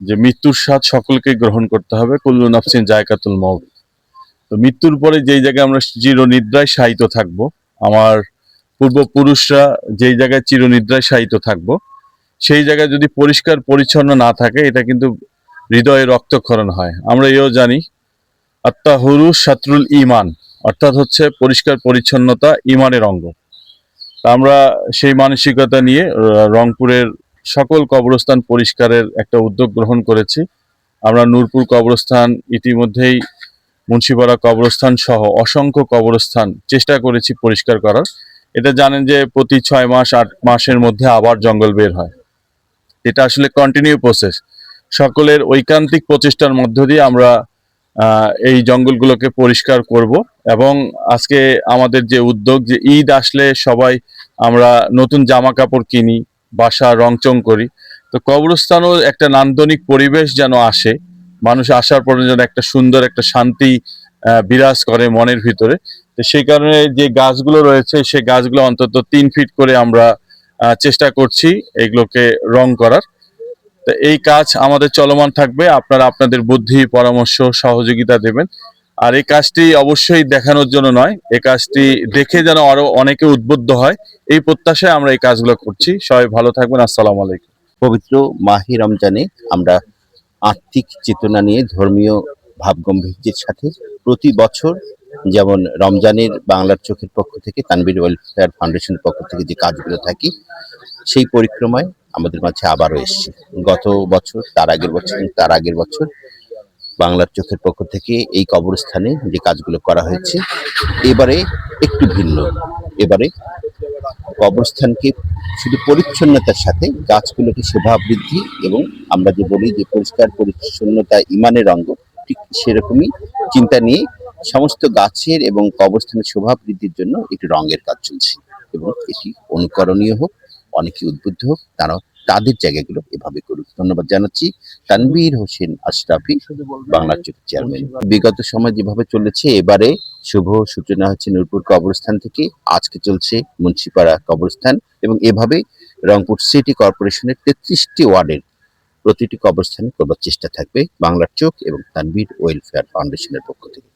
যে মৃত্যুর স্বাদ সকলকে গ্রহণ করতে হবে, কুল্লু নাফসিন জায়কাতুল মউত। তো মৃত্যুর পরে যেই জায়গায় আমরা চিরনিদ্রায় শায়িত থাকব, আমার পূর্বপুরুষরা যেই জায়গায় চিরনিদ্রায় শায়িত থাকব, সেই জায়গায় যদি পরিষ্কার পরিচ্ছন্ন না থাকে, এটা কিন্তু হৃদয়ে রক্তক্ষরণ হয়। আমরা এও জানি আত্তাহুরু শাত্রুল ইমান, অর্থাৎ হচ্ছে পরিষ্কার পরিচ্ছন্নতা ইমানের অঙ্গ। আমরা সেই মানসিকতা নিয়ে রংপুরের সকল কবরস্থান পরিষ্কারের একটা উদ্যোগ গ্রহণ করেছি। আমরা নূরপুর কবরস্থান, ইতিমধ্যেই মুন্সিপাড়া কবরস্থান সহ অসংখ্য কবরস্থান চেষ্টা করেছি পরিষ্কার করার। এটা জানেন যে প্রতি 6 মাস 8 মাসের মধ্যে আবার জঙ্গল বের হয়। এটা আসলে কন্টিনিউ প্রসেস। সকলের ঐকান্তিক প্রচেষ্টার মধ্য দিয়ে আমরা এই জঙ্গলগুলোকে পরিষ্কার করব। এবং আজকে আমাদের যে উদ্যোগ, যে ঈদ আসলে সবাই আমরা নতুন জামা কাপড় কিনি, বাসা রংচং করি, তো কবরস্থানও একটা নান্দনিক পরিবেশ যেন আসে, মানুষ আসার পরে যেন একটা সুন্দর একটা শান্তি বিরাজ করে মনের ভিতরে। তো সেই কারণে যে গাছগুলো রয়েছে, সেই গাছগুলো অন্তত 3 ফিট করে আমরা চেষ্টা করছি এগুলোকে রং করার। তো এই কাজ আমাদের চলমান থাকবে, আপনারা আপনাদের বুদ্ধি পরামর্শ সহযোগিতা দেবেন। আর এই কাজটি অবশ্যই দেখানোর জন্য নয়, এই কাজটি দেখে যেন আরো অনেকে উদ্বুদ্ধ হয়, এই প্রত্যাশায় আমরা এই কাজগুলো করছি। সবাই ভালো থাকবেন। আসসালামু আলাইকুম। পবিত্র মাহে রমজানে আমরা আত্মিক চেতনা নিয়ে ধর্মীয় ভাবগম্ভীর্যের সাথে প্রতি বছর যেমন রমজানের বাংলার চোখের পক্ষ থেকে তানভীর ওয়েলফেয়ার ফাউন্ডেশনের পক্ষ থেকে যে কাজগুলো থাকে, সেই পরিক্রমায় আমাদের মাঝে আবারও এসছে। গত বছর, তার আগের বছর, তার আগের বছর বাংলার চোখের পক্ষ থেকে এই কবরস্থানে যে কাজগুলো করা হয়েছে, এবারে একটু ভিন্ন। এবারে কবরস্থানকে শুধু পরিচ্ছন্নতার সাথে গাছগুলোকে শোভা বৃদ্ধি এবং আমরা যে বলি যে পরিষ্কার পরিচ্ছন্নতা ইমানের অঙ্গ, ঠিক সেরকমই চিন্তা নিয়ে সমস্ত গাছের এবং কবরস্থানের শোভা বৃদ্ধির জন্য একটি রঙের কাজ চলছে। এবং এটি অনুকরণীয় হোক, অনেকে উদ্বুদ্ধ হোক, তারাও তাদের জায়গাগুলো এভাবে করুক। ধন্যবাদ জানাচ্ছি তানভীর হোসেন আশরাফি, বাংলার চোখের চেয়ারম্যান। বিগত সময় যেভাবে চলেছে, এবারে শুভ সূচনা হচ্ছে নূরপুর কবরস্থান থেকে, আজকে চলছে মুন্সিপাড়া কবরস্থান, এবং এভাবে রংপুর সিটি কর্পোরেশনের 33টি ওয়ার্ডের প্রতিটি কবরস্থানে করবার চেষ্টা থাকবে বাংলার চোখ এবং তানভীর ওয়েলফেয়ার ফাউন্ডেশনের পক্ষ থেকে।